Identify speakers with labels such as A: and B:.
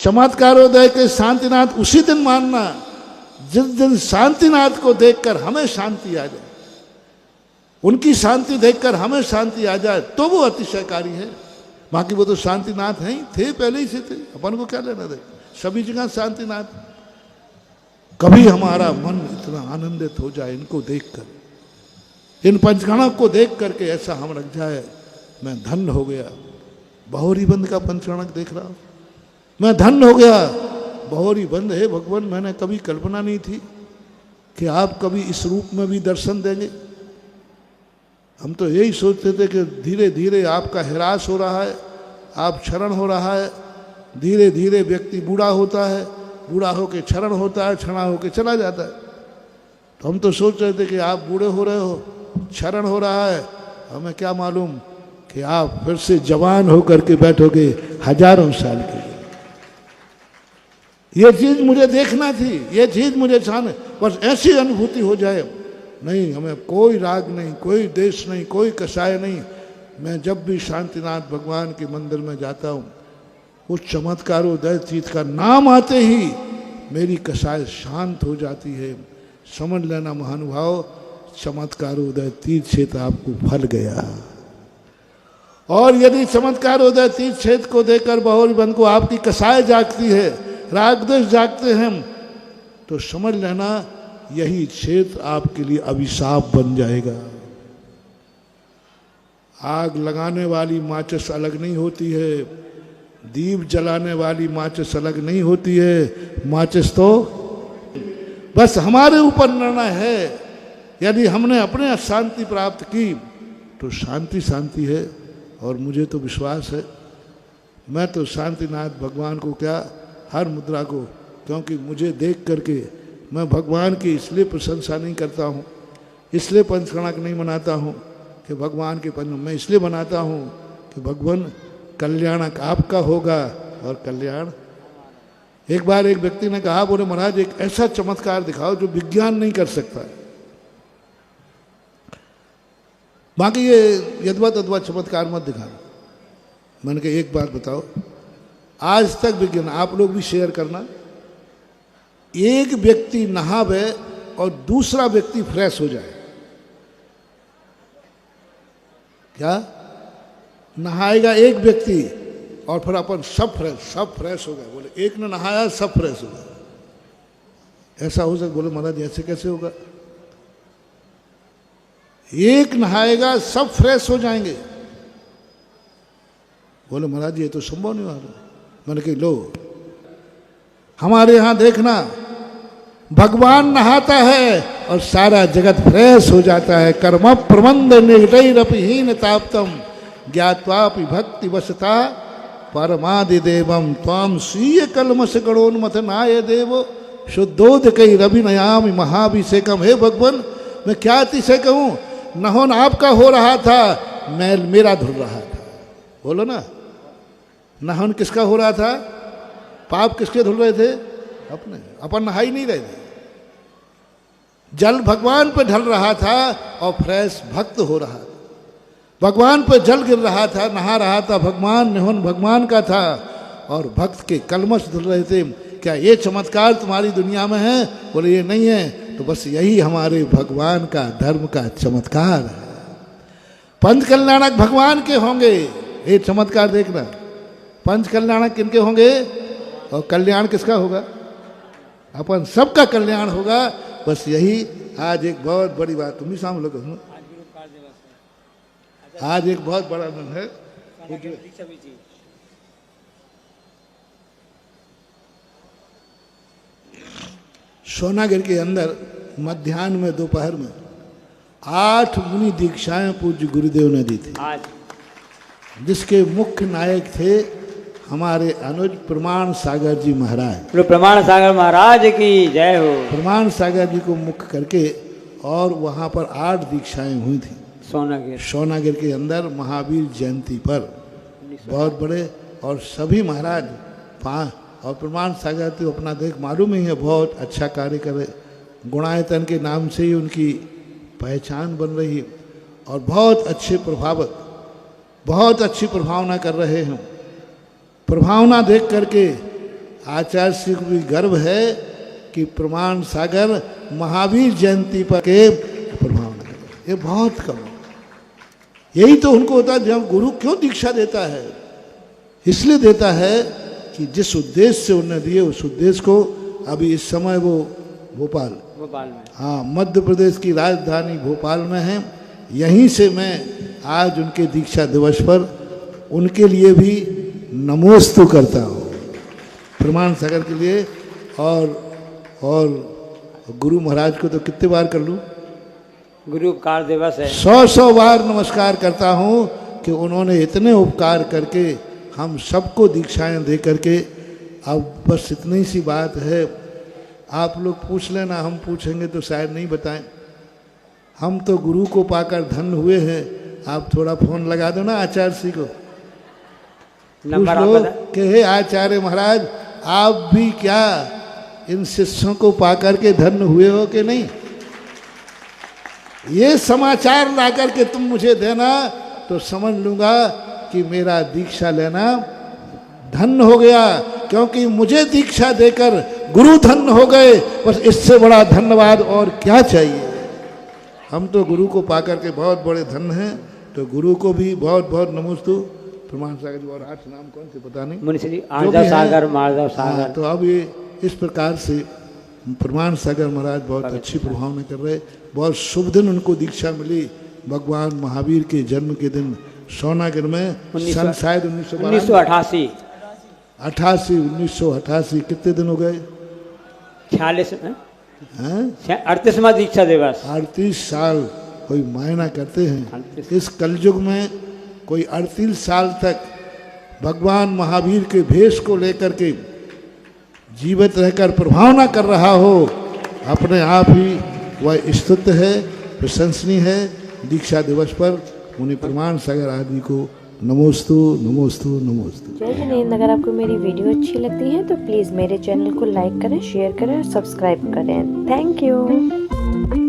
A: चमत्कारोदय के शांतिनाथ उसी दिन मानना जिस दिन शांतिनाथ को देखकर हमें शांति आ जाए, उनकी शांति देखकर हमें शांति आ जाए, तो वो अतिशयकारी है। बाकी वो तो शांतिनाथ हैं ही, थे पहले ही से थे, अपन को क्या लेना दे, सभी जगह शांतिनाथ। कभी हमारा मन इतना आनंदित हो जाए इनको देखकर, इन पंचगणक को देख करके ऐसा हम लग जाए मैं धन्य हो गया। बहोरी बंद का पंचगणक देख रहा हूं, मैं धन्य हो गया। बहोरी बंद है भगवान, मैंने कभी कल्पना नहीं थी कि आप कभी इस रूप में भी दर्शन देंगे। हम तो यही सोचते थे कि धीरे धीरे आपका हिरास हो रहा है, आप क्षरण हो रहा है, धीरे धीरे व्यक्ति बूढ़ा होता है, बूढ़ा होके क्षरण होता है, क्षणा होके चला जाता है। तो हम तो सोच रहे थे कि आप बूढ़े हो रहे हो, क्षरण हो रहा है, हमें क्या मालूम कि आप फिर से जवान होकर के बैठोगे हजारों साल के लिए। ये चीज मुझे देखना थी, ये चीज मुझे चाहना, बस ऐसी अनुभूति हो जाए। नहीं, हमें कोई राग नहीं, कोई देश नहीं, कोई कसाय नहीं। मैं जब भी शांतिनाथ भगवान के मंदिर में जाता हूँ, उस चमत्कारोदय तीर्थ का नाम आते ही मेरी कसाय शांत हो जाती है। समझ लेना महानुभाव, चमत्कारोदय तीर्थ क्षेत्र आपको फल गया। और यदि चमत्कारोदय तीर्थ क्षेत्र को देखकर बहोरी बंद को आपकी कसाय जागती है, राग द्वेष जागते हैं, तो समझ लेना यही क्षेत्र आपके लिए अभिशाप बन जाएगा। आग लगाने वाली माचिस अलग नहीं होती है, दीप जलाने वाली माचिस अलग नहीं होती है। माचिस तो बस हमारे ऊपर निर्णय है। यदि हमने अपने शांति प्राप्त की तो शांति शांति है। और मुझे तो विश्वास है, मैं तो शांतिनाथ भगवान को क्या, हर मुद्रा को, क्योंकि मुझे देख करके मैं भगवान की इसलिए प्रशंसा नहीं करता हूँ, इसलिए पंचगणक नहीं मनाता हूँ कि भगवान के पंच, मैं इसलिए मनाता हूँ कि भगवान कल्याणक आपका होगा और कल्याण। एक बार एक व्यक्ति ने कहा, बोले महाराज एक ऐसा चमत्कार दिखाओ जो विज्ञान नहीं कर सकता। बाकी ये यद्वा तद्वा चमत्कार मत दिखाना। मैंने कहा एक बात बताओ, आज तक विज्ञान, आप लोग भी शेयर करना, एक व्यक्ति नहावे और दूसरा व्यक्ति फ्रेश हो जाए, क्या नहाएगा एक व्यक्ति और फिर अपन सब फ्रेश हो गए। बोले एक ने नहाया सब फ्रेश हो गए, ऐसा हो सकता? बोले महाराज ऐसे कैसे होगा? एक नहाएगा सब फ्रेश हो जाएंगे। बोले महाराज ये तो संभव नहीं हो रहा। मैंने कहा लो, हमारे यहां देखना, भगवान नहाता है और सारा जगत फ्रेश हो जाता है। कर्म प्रबंध निर्दयरपहीन ताप्तम ज्ञात्वापि भक्ति वसता परमादि देवम त्वाम स्वीय कलमस गणोन्मथ नाय देव शुद्धोदकई रविनयामि महाभिषेकम। हे भगवान, मैं क्या अतिशय कहूं, नहोन आपका हो रहा था, मैल मेरा धुल रहा था। बोलो ना, नहन किसका हो रहा था, पाप किसके धुल रहे थे? अपने। अपन नहा ही नहीं रहे थे, जल भगवान पे ढल रहा था और फ्रेश भक्त हो रहा था। भगवान पे जल गिर रहा था, नहा रहा था भगवान, नहन भगवान का था और भक्त के कलमश धुल रहे थे। क्या ये चमत्कार तुम्हारी दुनिया में है? बोले ये नहीं है। तो बस यही हमारे भगवान का धर्म का चमत्कार है। पंच कल्याणक भगवान के होंगे, ये चमत्कार देखना। पंच कल्याणक किनके होंगे और कल्याण किसका होगा? अपन सबका कल्याण होगा। बस यही आज एक बहुत बड़ी बात, तुम ही शाम लोग सुनो, आज एक बहुत बड़ा दिन है। सोनागिर के अंदर मध्याह्न में, दोपहर में 8 मुनि दीक्षाएं पूज्य गुरुदेव ने दी थी, जिसके मुख्य नायक थे हमारे अनुज प्रमाण सागर जी महाराज।
B: प्रमाण सागर महाराज की जय हो।
A: प्रमाण सागर जी को मुख्य करके और वहाँ पर 8 दीक्षाएं हुई थी सोनागिर के अंदर महावीर जयंती पर, बहुत बड़े। और सभी महाराज 5, और प्रमाण सागर तो अपना देख मालूम ही है, बहुत अच्छा कार्य करे। गुणायतन के नाम से ही उनकी पहचान बन रही है और बहुत अच्छे प्रभावक, बहुत अच्छी प्रभावना कर रहे हैं। प्रभावना देख करके आचार्य श्री को भी गर्व है कि प्रमाण सागर महावीर जयंती पर के प्रभाव न करे। ये बहुत कम, यही तो उनको होता है। जब गुरु क्यों दीक्षा देता है, इसलिए देता है कि जिस उद्देश्य से उन्होंने दिए उस उद्देश्य को, अभी इस समय वो भोपाल
B: में।
A: हाँ, मध्य प्रदेश की राजधानी भोपाल में है। यहीं से मैं आज उनके दीक्षा दिवस पर उनके लिए भी नमोस्तु करता हूँ, प्रमाण सागर के लिए। और गुरु महाराज को तो कितने बार कर लूँ,
B: गुरु उपकार दिवस है।
A: 100 बार नमस्कार करता हूँ कि उन्होंने इतने उपकार करके हम सबको दीक्षाएं दे करके। अब बस इतनी सी बात है, आप लोग पूछ लेना, हम पूछेंगे तो शायद नहीं बताएं। हम तो गुरु को पाकर धन्य हुए हैं। आप थोड़ा फोन लगा दो ना आचार्य श्री को,
B: नंबर
A: पूछ
B: आप
A: लो
B: बता।
A: कि हे आचार्य महाराज, आप भी क्या इन शिष्यों को पाकर के धन्य हुए हो कि नहीं। ये समाचार ला करके तुम मुझे देना तो समझ लूंगा कि मेरा दीक्षा लेना धन्य हो गया, क्योंकि मुझे दीक्षा देकर गुरु धन्य हो गए। बस इससे बड़ा धन्यवाद और क्या चाहिए। हम तो गुरु को पाकर के बहुत बड़े धन्य हैं, तो गुरु को भी बहुत बहुत नमोस्तु। प्रमाण सागर जी और 8 नाम कौन से पता नहीं,
B: मुंशी
A: जो
B: आर्दव
A: भी हैं।
B: सागर, माधव
A: हाँ,
B: सागर।
A: तो अब ये इस प्रकार से प्रमाण सागर महाराज बहुत अच्छी प्रभावना कर रहे। बहुत शुभ दिन उनको दीक्षा मिली, भगवान महावीर के जन्म के दिन सोनागिर में, सन शायद
B: 1988
A: 1988। कितने दिन हो गए
B: 46
A: हैं?
B: 38वां दीक्षा दिवस।
A: 38 साल कोई मायना करते हैं।
B: 38
A: इस कलयुग में कोई 38 साल तक भगवान महावीर के भेष को लेकर के जीवित रहकर प्रभावना कर रहा हो, अपने आप ही वह स्तुत्य है, प्रशंसनीय है। दीक्षा दिवस पर उन्हें प्रमाण सागर आदि को नमोस्तु नमोस्तु नमोस्तु।
C: जय जिनेंद्र। अगर आपको मेरी वीडियो अच्छी लगती है तो प्लीज़ मेरे चैनल को लाइक करें, शेयर करें और सब्सक्राइब करें। Thank you.